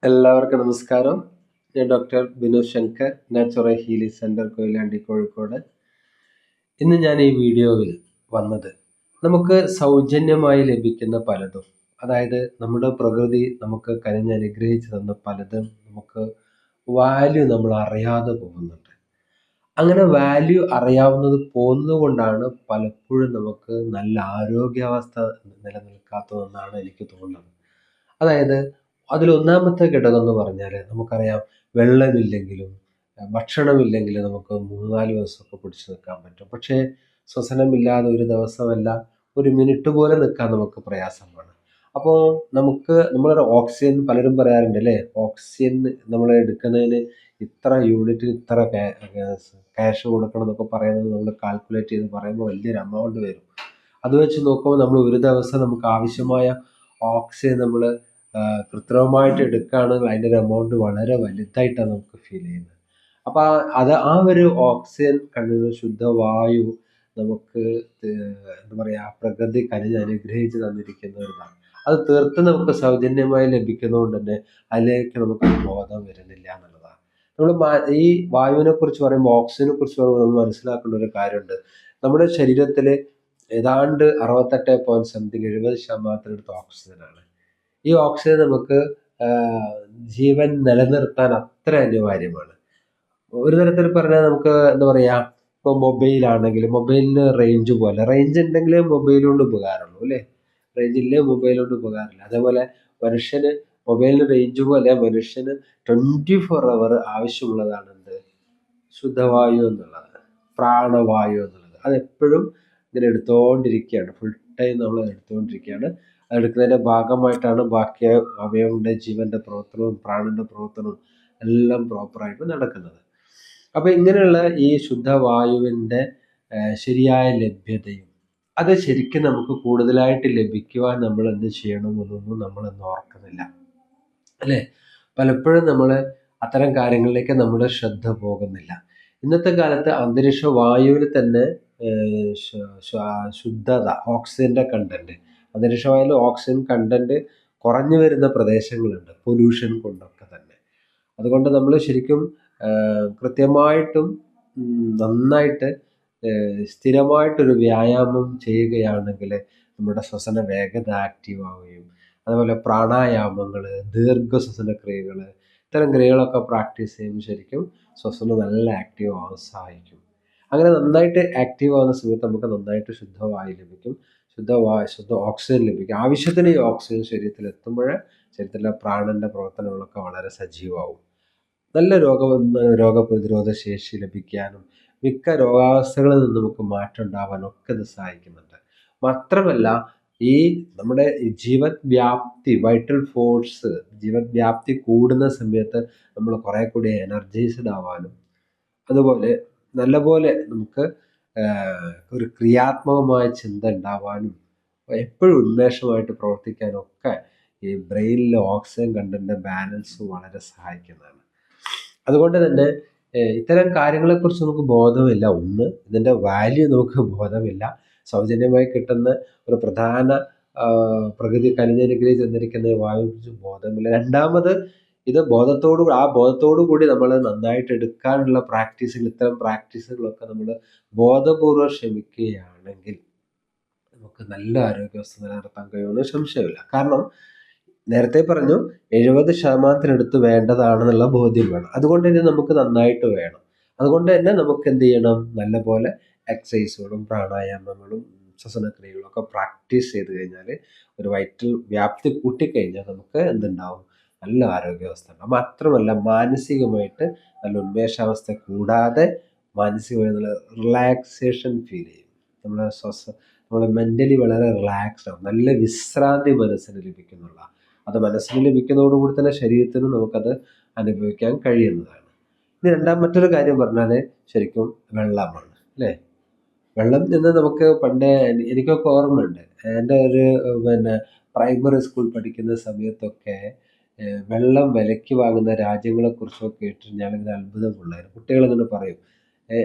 എല്ലാവർക്കും നമസ്കാരം. ഞാൻ doctor Binu Shankar, natural healing centre, Koyilandy, Kozhikode. ഇന്ന് ഞാൻ ഈ വീഡിയോയിൽ വന്നത് നമുക്ക് സൗജന്യമായി ലഭിക്കുന്ന പലതും, അതായത് നമ്മുടെ പ്രകൃതി നമുക്ക് കനിഞ്ഞനുഗ്രഹിച്ചു തന്ന പലതും നമുക്ക് വാല്യൂ നമ്മൾ അറിയാതെ പോകുന്നുണ്ട്. അങ്ങനെ വാല്യൂ അറിയാവുന്നത് പോകുന്നത് കൊണ്ടാണ് പലപ്പോഴും നമുക്ക് നല്ല ആരോഗ്യാവസ്ഥ നിലനിൽക്കാത്തതെന്നാണ് എനിക്ക് തോന്നുന്നത്. അതായത് അതിലൊന്നാമത്തെ ഘടകം എന്ന് പറഞ്ഞാൽ നമുക്കറിയാം, വെള്ളമില്ലെങ്കിലും ഭക്ഷണമില്ലെങ്കിലും നമുക്ക് 3-4 ദിവസമൊക്കെ പിടിച്ചു നിൽക്കാൻ പറ്റും. പക്ഷേ ശ്വസനമില്ലാതെ ഒരു ദിവസമല്ല, ഒരു മിനിറ്റ് പോലും നിൽക്കാൻ നമുക്ക് പ്രയാസമാണ്. അപ്പോൾ നമ്മളൊരു ഓക്സിജൻ, പലരും പറയാറുണ്ട് അല്ലേ, ഓക്സിജൻ നമ്മൾ എടുക്കുന്നതിന് ഇത്ര യൂണിറ്റിന് ഇത്ര ക്യാഷ് കൊടുക്കണം എന്നൊക്കെ പറയുന്നത് നമ്മൾ കാൽക്കുലേറ്റ് ചെയ്ത് പറയുമ്പോൾ വലിയൊരു എമൗണ്ട് വരും. അത് വെച്ച് നോക്കുമ്പോൾ നമ്മൾ ഒരു ദിവസം നമുക്ക് ആവശ്യമായ ഓക്സിജൻ നമ്മൾ കൃത്രിമമായിട്ട് എടുക്കുകയാണെങ്കിൽ അതിൻ്റെ ഒരു എമൗണ്ട് വളരെ വലുതായിട്ടാണ് നമുക്ക് ഫീൽ ചെയ്യുന്നത്. അപ്പോൾ ആ ഒരു ഓക്സിജൻ കണ്ടുള്ള ശുദ്ധവായു നമുക്ക് എന്താ പറയുക, പ്രകൃതി അനുഗ്രഹിച്ച് തന്നിരിക്കുന്ന ഒരിതാണ്. അത് തീർത്തും നമുക്ക് സൗജന്യമായി ലഭിക്കുന്നതുകൊണ്ട് തന്നെ അതിലേക്ക് നമുക്ക് ബോധം വരുന്നില്ല എന്നുള്ളതാണ്. ഈ വായുവിനെ കുറിച്ച് പറയുമ്പോൾ, ഓക്സിജനെ കുറിച്ച് പറയുമ്പോൾ നമ്മൾ മനസ്സിലാക്കേണ്ട ഒരു കാര്യമുണ്ട്. നമ്മുടെ ശരീരത്തിൽ ഏതാണ്ട് 68.70% ഓക്സിജനാണ്. ഈ ഓക്സിജൻ നമുക്ക് ജീവൻ നിലനിർത്താൻ അത്ര അനിവാര്യമാണ്. ഒരു തരത്തിൽ പറഞ്ഞാൽ നമുക്ക് എന്താ പറയുക, ഇപ്പോൾ മൊബൈലാണെങ്കിൽ മൊബൈലിന് റേഞ്ച് പോലെ, റേഞ്ച് ഉണ്ടെങ്കിലേ മൊബൈൽ കൊണ്ട് ഉപകാരമുള്ളൂ അല്ലേ, റേഞ്ച് ഇല്ലേ മൊബൈൽ കൊണ്ട് ഉപകാരമില്ല. അതേപോലെ മനുഷ്യന് മൊബൈലിന് റേഞ്ച് പോലെ മനുഷ്യന് 24 hour ആവശ്യമുള്ളതാണ് എന്ത്, ശുദ്ധവായു എന്നുള്ളത്, പ്രാണവായു എന്നുള്ളത്. അതെപ്പോഴും ഇങ്ങനെ എടുത്തുകൊണ്ടിരിക്കുകയാണ്, ഫുൾ ടൈം നമ്മൾ എടുത്തുകൊണ്ടിരിക്കുകയാണ്. അതെടുക്കുന്നതിൻ്റെ ഭാഗമായിട്ടാണ് ബാക്കി അവയവങ്ങളുടെ ജീവൻ്റെ പ്രവർത്തനവും പ്രാണന്റെ പ്രവർത്തനവും എല്ലാം പ്രോപ്പറായിട്ട് നടക്കുന്നത്. അപ്പോൾ ഇങ്ങനെയുള്ള ഈ ശുദ്ധവായുവിൻ്റെ ശരിയായ ലഭ്യതയും അത് ശരിക്കും നമുക്ക് കൂടുതലായിട്ട് ലഭിക്കുവാൻ നമ്മൾ എന്ത് ചെയ്യണമെന്നൊന്നും നമ്മളൊന്നും ഓർക്കുന്നില്ല അല്ലേ. പലപ്പോഴും നമ്മൾ അത്തരം കാര്യങ്ങളിലേക്ക് നമ്മുടെ ശ്രദ്ധ പോകുന്നില്ല. ഇന്നത്തെ കാലത്ത് അന്തരീക്ഷ വായുവിൽ തന്നെ ശുദ്ധത, ഓക്സിജൻ്റെ കണ്ടന്റ്, അന്തരീക്ഷ വായുവിൽ ഓക്സിജൻ കണ്ടന്റ് കുറഞ്ഞു വരുന്ന പ്രദേശങ്ങളുണ്ട്, പൊല്യൂഷൻ കൊണ്ടൊക്കെ തന്നെ. അതുകൊണ്ട് നമ്മൾ ശരിക്കും കൃത്യമായിട്ടും നന്നായിട്ട് സ്ഥിരമായിട്ടൊരു വ്യായാമം ചെയ്യുകയാണെങ്കിൽ നമ്മുടെ ശ്വസന വേഗത ആക്റ്റീവ് ആവുകയും, അതുപോലെ പ്രാണായാമങ്ങൾ, ദീർഘശ്വസന ക്രിയകൾ, ഇത്തരം ക്രിയകളൊക്കെ പ്രാക്ടീസ് ചെയ്യുമ്പോൾ ശരിക്കും ശ്വസനം നല്ല ആക്റ്റീവ് ആവാൻ സഹായിക്കും. അങ്ങനെ നന്നായിട്ട് ആക്റ്റീവ് ആവുന്ന സമയത്ത് നമുക്ക് നന്നായിട്ട് ശുദ്ധവായു ലഭിക്കും, ശുദ്ധ ഓക്സിജൻ ലഭിക്കും. ആവശ്യത്തിന് ഈ ഓക്സിജൻ ശരീരത്തിൽ എത്തുമ്പോൾ ശരീരത്തിലെ പ്രാണന്റെ പ്രവർത്തനങ്ങളൊക്കെ വളരെ സജീവമാവും. നല്ല രോഗപ്രതിരോധ ശേഷി ലഭിക്കാനും മിക്ക രോഗാവസ്ഥകളിൽ നിന്ന് നമുക്ക് മാറ്റം ഉണ്ടാവാനും ഒക്കെ ഇത് സഹായിക്കുന്നുണ്ട്. മാത്രമല്ല, ഈ നമ്മുടെ ജീവൻ വ്യാപ്തി, വൈറ്റൽ ഫോഴ്സ്, ജീവൻ വ്യാപ്തി കൂടുന്ന സമയത്ത് നമ്മൾ കുറെ കൂടി എനർജൈസ്ഡ് ആവാനും, അതുപോലെ നല്ലപോലെ നമുക്ക് ഒരു ക്രിയാത്മകമായ ചിന്ത ഉണ്ടാവാനും, എപ്പോഴും ഉന്മേഷമായിട്ട് പ്രവർത്തിക്കാനും ഒക്കെ ഈ ബ്രെയിനിലെ ഓക്സിജൻ കണ്ടന്റ് ബാലൻസ് വളരെ സഹായിക്കുന്നതാണ്. അതുകൊണ്ട് തന്നെ ഇത്തരം കാര്യങ്ങളെക്കുറിച്ച് നമുക്ക് ബോധമില്ല. ഒന്ന്, ഇതിൻ്റെ വാല്യൂ നമുക്ക് ബോധമില്ല. സൗജന്യമായി കിട്ടുന്ന ഒരു പ്രധാന പ്രകൃതി കനിഞ്ഞനുഗ്രഹിച്ച് തന്നിരിക്കുന്ന വായുവിനെക്കുറിച്ച് ബോധമില്ല. രണ്ടാമത്, ഇത് ബോധത്തോടു കൂടി നമ്മൾ നന്നായിട്ട് എടുക്കാനുള്ള പ്രാക്ടീസുകൾ, ഇത്തരം പ്രാക്ടീസുകളൊക്കെ നമ്മൾ ബോധപൂർവ്വം ശ്രമിക്കുകയാണെങ്കിൽ നമുക്ക് നല്ല ആരോഗ്യാവസ്ഥ നിലനിർത്താൻ കഴിയുമെന്ന് സംശയമില്ല. കാരണം നേരത്തെ പറഞ്ഞു 70% വേണ്ടതാണെന്നുള്ള ബോധ്യം വേണം. അതുകൊണ്ട് തന്നെ നമുക്ക് നന്നായിട്ട് വേണം. അതുകൊണ്ട് തന്നെ നമുക്ക് എന്ത് ചെയ്യണം, നല്ലപോലെ എക്സസൈസുകളും പ്രാണായാമങ്ങളും ശ്വസനക്രിയകളും ഒക്കെ പ്രാക്ടീസ് ചെയ്ത് കഴിഞ്ഞാൽ, ഒരു വൈറ്റൽ വ്യാപ്തി കൂട്ടിക്കഴിഞ്ഞാൽ നമുക്ക് എന്തുണ്ടാവും, നല്ല ആരോഗ്യാവസ്ഥ ഉണ്ടാവും. മാത്രമല്ല, മാനസികമായിട്ട് നല്ല ഉന്മേഷാവസ്ഥ കൂടാതെ മാനസികമായി നല്ല റിലാക്സേഷൻ ഫീൽ ചെയ്യും. നമ്മൾ മെൻ്റലി വളരെ റിലാക്സ്ഡ് ആവും, നല്ല വിശ്രാന്തി മനസ്സിന് ലഭിക്കുന്നുള്ള. അത് മനസ്സിന് ലഭിക്കുന്നതോടുകൂടി തന്നെ ശരീരത്തിനും നമുക്കത് അനുഭവിക്കാൻ കഴിയുന്നതാണ്. ഇനി മറ്റൊരു കാര്യം പറഞ്ഞാൽ ശരിക്കും വെള്ളമാണ് അല്ലേ. വെള്ളം എന്ന് നമുക്ക് പണ്ടേ, എനിക്കൊക്കെ ഓർമ്മയുണ്ട്, എൻ്റെ ഒരു പ്രൈമറി സ്കൂൾ പഠിക്കുന്ന സമയത്തൊക്കെ വെള്ളം വിലയ്ക്ക് വാങ്ങുന്ന രാജ്യങ്ങളെക്കുറിച്ചൊക്കെ കേട്ടിട്ട് ഞാനിങ്ങനെ അത്ഭുതമുള്ളായിരുന്നു. കുട്ടികളിങ്ങനെ പറയും,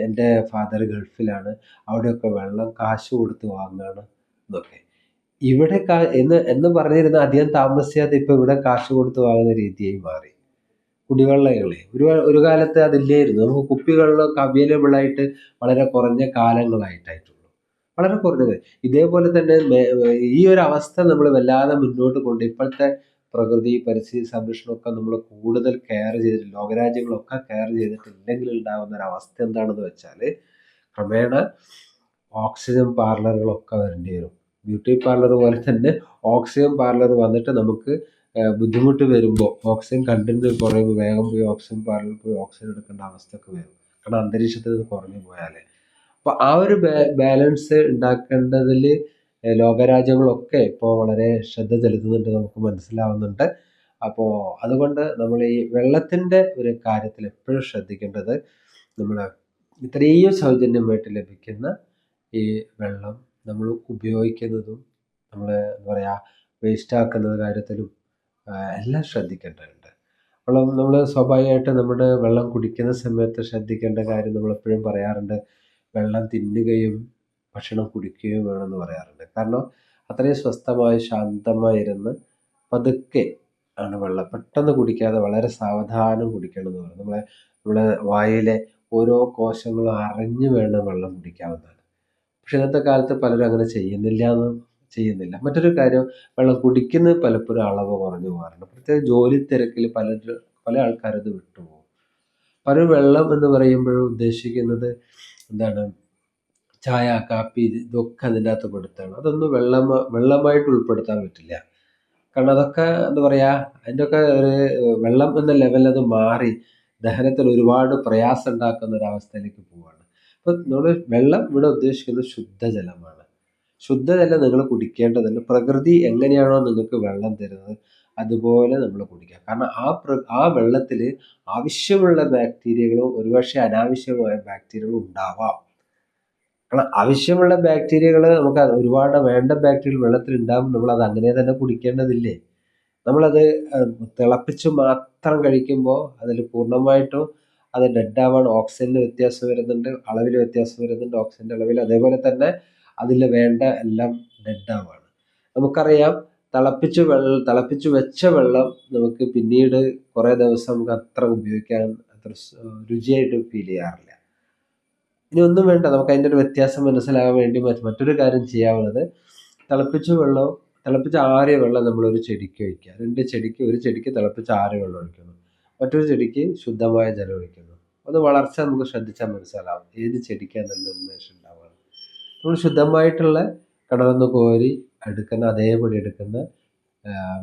എൻ്റെ ഫാദർ ഗൾഫിലാണ്, അവിടെയൊക്കെ വെള്ളം കാശ് കൊടുത്ത് വാങ്ങുകയാണ് എന്നൊക്കെ. ഇവിടെ എന്ന് പറഞ്ഞിരുന്ന അധികം താമസിയാതെ ഇപ്പൊ ഇവിടെ കാശ് കൊടുത്ത് വാങ്ങുന്ന രീതിയായി മാറി കുടിവെള്ളങ്ങളെ. ഒരു കാലത്ത് അതില്ലായിരുന്നു. നമുക്ക് കുപ്പികളിലൊക്കെ അവൈലബിൾ ആയിട്ട് വളരെ കുറഞ്ഞ കാലങ്ങളായിട്ടായിട്ടുള്ളൂ. വളരെ കുറഞ്ഞത്. ഇതേപോലെ തന്നെ ഈ ഒരു അവസ്ഥ നമ്മൾ വല്ലാതെ മുന്നോട്ട് ഇപ്പോഴത്തെ പ്രകൃതി പരിസ്ഥിതി സംരക്ഷണമൊക്കെ നമ്മൾ കൂടുതൽ കെയർ ചെയ്തിട്ട് ലോകരാജ്യങ്ങളൊക്കെ കെയർ ചെയ്തിട്ടില്ലെങ്കിൽ ഉണ്ടാകുന്ന ഒരു അവസ്ഥ എന്താണെന്ന് വെച്ചാൽ ക്രമേണ ഓക്സിജൻ പാർലറുകളൊക്കെ വരേണ്ടി വരും. ബ്യൂട്ടി പാർലർ പോലെ തന്നെ ഓക്സിജൻ പാർലർ വന്നിട്ട് നമുക്ക് ബുദ്ധിമുട്ട് വരുമ്പോൾ ഓക്സിജൻ കണ്ടന്റ് കുറയുമ്പോൾ വേഗം പോയി ഓക്സിജൻ പാർലറിൽ പോയി ഓക്സിജൻ എടുക്കേണ്ട അവസ്ഥയൊക്കെ വരും. കാരണം അന്തരീക്ഷത്തിൽ ഇത് കുറഞ്ഞു പോയാൽ. അപ്പോൾ ആ ഒരു ബാലൻസ് ഉണ്ടാക്കേണ്ടതിൽ ലോകരാജ്യങ്ങളൊക്കെ ഇപ്പോൾ വളരെ ശ്രദ്ധ ചെലുത്തുന്നുണ്ട്, നമുക്ക് മനസ്സിലാവുന്നുണ്ട്. അപ്പോൾ അതുകൊണ്ട് നമ്മൾ ഈ വെള്ളത്തിൻ്റെ ഒരു കാര്യത്തിൽ എപ്പോഴും ശ്രദ്ധിക്കേണ്ടത് നമ്മൾ ഇത്രയും സൗജന്യമായിട്ട് ലഭിക്കുന്ന ഈ വെള്ളം നമ്മൾ ഉപയോഗിക്കുന്നതും നമ്മൾ എന്താ പറയുക വേസ്റ്റ് ആക്കുന്ന കാര്യത്തിലും എല്ലാം ശ്രദ്ധിക്കേണ്ടതുണ്ട്. വെള്ളം നമ്മൾ സ്വാഭാവികമായിട്ട് നമ്മുടെ വെള്ളം കുടിക്കുന്ന സമയത്ത് ശ്രദ്ധിക്കേണ്ട കാര്യം നമ്മളെപ്പോഴും പറയാറുണ്ട്, വെള്ളം തിന്നുകയും ഭക്ഷണം കുടിക്കുകയും വേണമെന്ന് പറയാറുണ്ട്. കാരണം അത്രയും സ്വസ്ഥമായി ശാന്തമായിരുന്ന് പതുക്കെ ആണ് വെള്ളം, പെട്ടെന്ന് കുടിക്കാതെ വളരെ സാവധാനം കുടിക്കണമെന്ന് പറയും. നമ്മളെ വായിലെ ഓരോ കോശങ്ങളും അറിഞ്ഞു വേണം വെള്ളം കുടിക്കാവുന്നതാണ്. പക്ഷെ ഇന്നത്തെ കാലത്ത് പലരും അങ്ങനെ ചെയ്യുന്നില്ല. മറ്റൊരു കാര്യം, വെള്ളം കുടിക്കുന്നത് പലപ്പോഴും അളവ് കുറഞ്ഞു പോകാറുണ്ട്. പ്രത്യേകിച്ച് ജോലി തിരക്കിൽ പല ആൾക്കാരും അത് വിട്ടുപോകും. പലരും വെള്ളം എന്ന് പറയുമ്പോഴും ഉദ്ദേശിക്കുന്നത് എന്താണ്, ചായ കാപ്പി ഇതൊക്കെ അതിൻ്റെ അകത്ത് പെടുത്താണ്. അതൊന്നും വെള്ളമായിട്ട് ഉൾപ്പെടുത്താൻ പറ്റില്ല. കാരണം അതൊക്കെ എന്താ പറയുക, അതിൻ്റെയൊക്കെ ഒരു വെള്ളം എന്ന ലെവലിൽ അത് മാറി ദഹനത്തിൽ ഒരുപാട് പ്രയാസം ഉണ്ടാക്കുന്ന ഒരവസ്ഥയിലേക്ക് പോവുകയാണ്. അപ്പം നമ്മൾ വെള്ളം ഇവിടെ ഉദ്ദേശിക്കുന്നത് ശുദ്ധജലമാണ്. ശുദ്ധജലം നിങ്ങൾ കുടിക്കേണ്ടതുണ്ട്. പ്രകൃതി എങ്ങനെയാണോ നിങ്ങൾക്ക് വെള്ളം തരുന്നത് അതുപോലെ നമ്മൾ കുടിക്കുക. കാരണം ആ വെള്ളത്തിൽ ആവശ്യമുള്ള ബാക്ടീരിയകളോ ഒരുപക്ഷെ അനാവശ്യമായ ബാക്ടീരിയകളോ ഉണ്ടാവാം. കാരണം ആവശ്യമുള്ള ബാക്ടീരിയകൾ നമുക്ക് ഒരുപാട് വേണ്ട ബാക്ടീരിയകൾ വെള്ളത്തിൽ ഉണ്ടാകും. നമ്മളത് അങ്ങനെ തന്നെ കുടിക്കേണ്ടതില്ലേ? നമ്മളത് തിളപ്പിച്ച് മാത്രം കഴിക്കുമ്പോൾ അതിൽ പൂർണ്ണമായിട്ടും അത് ഡെഡാവാണ്. ഓക്സിജന് വ്യത്യാസം വരുന്നുണ്ട്, അളവിൽ വ്യത്യാസം വരുന്നുണ്ട്, ഓക്സിജൻ്റെ അളവിൽ. അതേപോലെ തന്നെ അതിൽ വേണ്ട എല്ലാം ഡെഡാവാണ്. നമുക്കറിയാം, തിളപ്പിച്ച് വെച്ച വെള്ളം നമുക്ക് പിന്നീട് കുറേ ദിവസം നമുക്ക് അത്ര ഉപയോഗിക്കാൻ അത്ര രുചിയായിട്ട് ഫീൽ ചെയ്യാറില്ല. ഇനി ഒന്നും വേണ്ട, നമുക്ക് അതിൻ്റെ ഒരു വ്യത്യാസം മനസ്സിലാകാൻ വേണ്ടി മറ്റൊരു കാര്യം ചെയ്യാവുന്നത്, തിളപ്പിച്ച് ആറിയ വെള്ളം നമ്മളൊരു ചെടിക്ക് ഒഴിക്കുക. ഒരു ചെടിക്ക് തിളപ്പിച്ച് ആറിയ വെള്ളം ഒഴിക്കുന്നു, മറ്റൊരു ചെടിക്ക് ശുദ്ധമായ ജലം ഒഴിക്കുന്നു. അത് വളർച്ച നമുക്ക് ശ്രദ്ധിച്ചാൽ മനസ്സിലാവും ഏത് ചെടിക്കാണ് നല്ല ഉന്മേഷം ഉണ്ടാവുക. നമ്മൾ ശുദ്ധമായിട്ടുള്ള കിണറിന്ന് കോരി അതേപടി എടുക്കുന്ന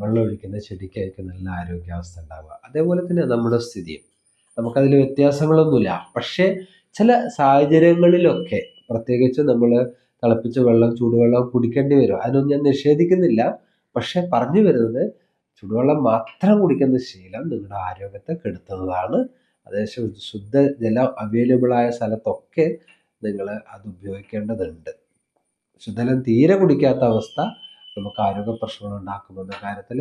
വെള്ളം ഒഴിക്കുന്ന ചെടിക്കായിരിക്കും നല്ല ആരോഗ്യാവസ്ഥ ഉണ്ടാവുക. അതേപോലെ തന്നെ നമ്മുടെ സ്ഥിതിയും നമുക്കതിൽ വ്യത്യാസങ്ങളൊന്നുമില്ല. പക്ഷേ ചില സാഹചര്യങ്ങളിലൊക്കെ പ്രത്യേകിച്ച് നമ്മൾ തിളപ്പിച്ച വെള്ളം ചൂടുവെള്ളം കുടിക്കേണ്ടി വരും. അതിനൊന്നും ഞാൻ നിഷേധിക്കുന്നില്ല. പക്ഷെ പറഞ്ഞു വരുന്നത്, ചൂടുവെള്ളം മാത്രം കുടിക്കുന്ന ശീലം നിങ്ങളുടെ ആരോഗ്യത്തെ കെടുത്തുന്നതാണ്. അതേസമയം ശുദ്ധജലം അവൈലബിളായ സ്ഥലത്തൊക്കെ നിങ്ങൾ അത് ഉപയോഗിക്കേണ്ടതുണ്ട്. ശുദ്ധജലം തീരെ കുടിക്കാത്ത അവസ്ഥ നമുക്ക് ആരോഗ്യ പ്രശ്നങ്ങൾ ഉണ്ടാക്കുമെന്ന കാര്യത്തിൽ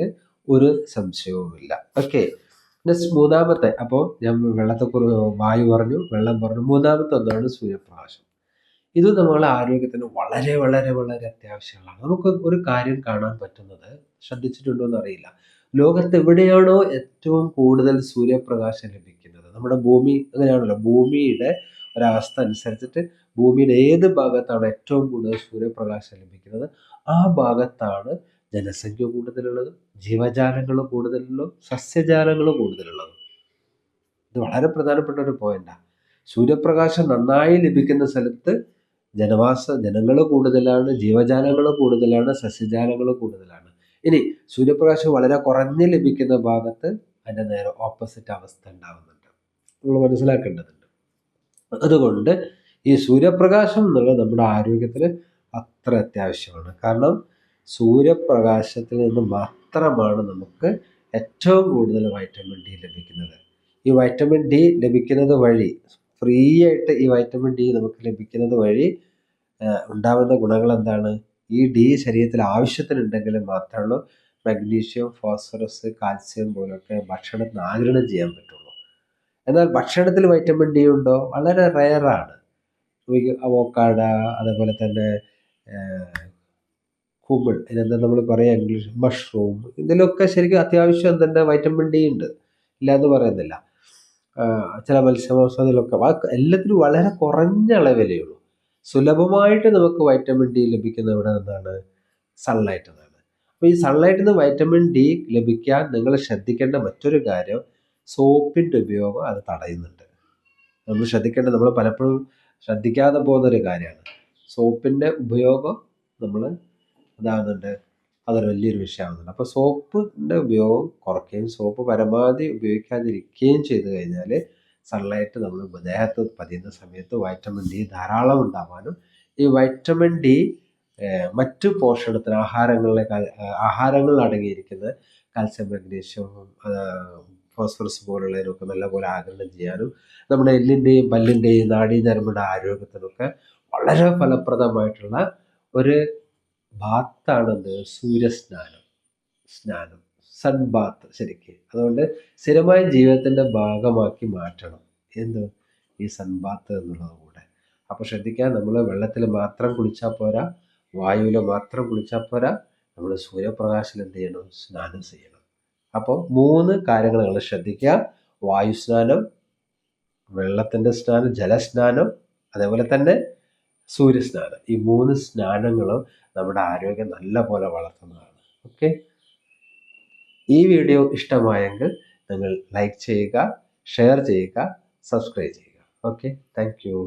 ഒരു സംശയവുമില്ല. ഓക്കെ, നെക്സ്റ്റ് മൂന്നാമത്തെ, അപ്പോൾ ഞാൻ വെള്ളത്തെക്കുറിച്ച് വായു പറഞ്ഞു, വെള്ളം പറഞ്ഞു. മൂന്നാമത്തെ ഒന്നാണ് സൂര്യപ്രകാശം. ഇത് നമ്മളെ ആരോഗ്യത്തിന് വളരെ വളരെ വളരെ അത്യാവശ്യമാണ്. നമുക്ക് ഒരു കാര്യം കാണാൻ പറ്റുന്നത്, ശ്രദ്ധിച്ചിട്ടുണ്ടോ എന്നറിയില്ല, ലോകത്ത് എവിടെയാണോ ഏറ്റവും കൂടുതൽ സൂര്യപ്രകാശം ലഭിക്കുന്നത്, നമ്മുടെ ഭൂമി അങ്ങനെയാണല്ലോ, ഭൂമിയുടെ ഒരവസ്ഥ അനുസരിച്ചിട്ട് ഭൂമിയുടെ ഏത് ഭാഗത്താണ് ഏറ്റവും കൂടുതൽ സൂര്യപ്രകാശം ലഭിക്കുന്നത് ആ ഭാഗത്താണ് ജനസംഖ്യ കൂടുതലുള്ളത്, ജീവജാലങ്ങൾ കൂടുതലുള്ളതും സസ്യജാലങ്ങൾ കൂടുതലുള്ളതും. ഇത് വളരെ പ്രധാനപ്പെട്ട ഒരു പോയിന്റാണ്. സൂര്യപ്രകാശം നന്നായി ലഭിക്കുന്ന സ്ഥലത്ത് ജനങ്ങൾ കൂടുതലാണ്, ജീവജാലങ്ങൾ കൂടുതലാണ്, സസ്യജാലങ്ങൾ കൂടുതലാണ്. ഇനി സൂര്യപ്രകാശം വളരെ കുറഞ്ഞ് ലഭിക്കുന്ന ഭാഗത്ത് അതിൻ്റെ നേരെ ഓപ്പോസിറ്റ് അവസ്ഥ ഉണ്ടാകുന്നുണ്ട്. നമ്മൾ മനസ്സിലാക്കേണ്ടതുണ്ട്. അതുകൊണ്ട് ഈ സൂര്യപ്രകാശം എന്നുള്ളത് നമ്മുടെ ആരോഗ്യത്തിന് അത്ര അത്യാവശ്യമാണ്. കാരണം സൂര്യപ്രകാശത്തിൽ നിന്ന് മാത്രമാണ് നമുക്ക് ഏറ്റവും കൂടുതൽ വൈറ്റമിൻ ഡി ലഭിക്കുന്നത്. ഈ വൈറ്റമിൻ ഡി ലഭിക്കുന്നത് വഴി, ഫ്രീ ആയിട്ട് ഈ വൈറ്റമിൻ ഡി നമുക്ക് ലഭിക്കുന്നത് വഴി ഉണ്ടാകുന്ന ഗുണങ്ങൾ എന്താണ്? ഈ ഡി ശരീരത്തിൽ ആവശ്യത്തിനുണ്ടെങ്കിൽ മാത്രമേ മഗ്നീഷ്യം, ഫോസ്ഫറസ്, കാൽസ്യം പോലൊക്കെ ഭക്ഷണത്തിന് ആഗിരണം ചെയ്യാൻ പറ്റുള്ളൂ. എന്നാൽ ഭക്ഷണത്തിൽ വൈറ്റമിൻ ഡി ഉണ്ടോ? വളരെ റെയറാണ്. അവോക്കാഡോ, അതേപോലെ തന്നെ കുമിൾ, ഇതിനെന്താ നമ്മൾ പറയുക ഇംഗ്ലീഷ്, മഷ്റൂം, ഇതിലൊക്കെ ശരിക്കും അത്യാവശ്യം തന്നെ വൈറ്റമിൻ ഡി ഉണ്ട്, ഇല്ല എന്ന് പറയുന്നില്ല. ചില മത്സ്യമാംസത്തിലൊക്കെ എല്ലാത്തിലും വളരെ കുറഞ്ഞ അളവിലേ ഉള്ളൂ. സുലഭമായിട്ട് നമുക്ക് വൈറ്റമിൻ ഡി ലഭിക്കുന്ന ഇവിടെ നിന്നാണ്? സൺലൈറ്റ് എന്നാണ്. അപ്പോൾ ഈ സൺലൈറ്റിൽ നിന്ന് വൈറ്റമിൻ ഡി ലഭിക്കാൻ നിങ്ങൾ ശ്രദ്ധിക്കേണ്ട മറ്റൊരു കാര്യം, സോപ്പിൻ്റെ ഉപയോഗം അത് തടയുന്നുണ്ട്. നമ്മൾ ശ്രദ്ധിക്കേണ്ടത്, നമ്മൾ പലപ്പോഴും ശ്രദ്ധിക്കാതെ പോകുന്നൊരു കാര്യമാണ്. സോപ്പിൻ്റെ ഉപയോഗം നമ്മൾ ഇതാകുന്നുണ്ട്, അതൊരു വലിയൊരു വിഷയമാകുന്നുണ്ട്. അപ്പോൾ സോപ്പിൻ്റെ ഉപയോഗം കുറയ്ക്കുകയും സോപ്പ് പരമാവധി ഉപയോഗിക്കാതിരിക്കുകയും ചെയ്തു കഴിഞ്ഞാൽ സൺലൈറ്റ് നമ്മൾ ദേഹത്ത് പതിയുന്ന സമയത്ത് വൈറ്റമിൻ ഡി ധാരാളം ഉണ്ടാവാനും ഈ വൈറ്റമിൻ ഡി മറ്റു പോഷണത്തിന് ആഹാരങ്ങളിൽ അടങ്ങിയിരിക്കുന്ന കാൽസ്യം, മഗ്നീഷ്യം, ഫോസ്ഫറസ് പോലുള്ളതിനൊക്കെ നല്ലപോലെ ആഗിരണം ചെയ്യാനും നമ്മുടെ എല്ലിൻ്റെയും പല്ലിൻ്റെയും നാഡീഞരമ്പുടെ ആരോഗ്യത്തിനൊക്കെ വളരെ ഫലപ്രദമായിട്ടുള്ള ഒരു ബാത്താണെന്ത്? സ്നാനം, സൺ ബാത്ത് ശരിക്ക്. അതുകൊണ്ട് സ്ഥിരമായ ജീവിതത്തിൻ്റെ ഭാഗമാക്കി മാറ്റണം ഈ സൺ ബാത്ത് എന്നുള്ളത് കൂടെ. അപ്പോൾ ശ്രദ്ധിക്കുക, നമ്മൾ വെള്ളത്തിൽ മാത്രം കുളിച്ചാൽ പോരാ, വായുവിൽ മാത്രം കുളിച്ചാൽ പോരാ, നമ്മൾ സൂര്യപ്രകാശത്തിൽ എന്ത് ചെയ്യണം? സ്നാനം ചെയ്യണം. അപ്പോൾ 3 കാര്യങ്ങൾ നിങ്ങൾ ശ്രദ്ധിക്കുക: വായുസ്നാനം, വെള്ളത്തിൻ്റെ സ്നാനം, ജലസ്നാനം, അതേപോലെ തന്നെ സൂര്യസ്നാനം. ഈ 3 സ്നാനങ്ങളും നമ്മുടെ ആരോഗ്യം നല്ല പോലെ വളർത്തുന്നതാണ്. ഓക്കെ, ഈ വീഡിയോ ഇഷ്ടമായെങ്കിൽ നിങ്ങൾ ലൈക്ക് ചെയ്യുക, ഷെയർ ചെയ്യുക, സബ്സ്ക്രൈബ് ചെയ്യുക. Okay, thank you.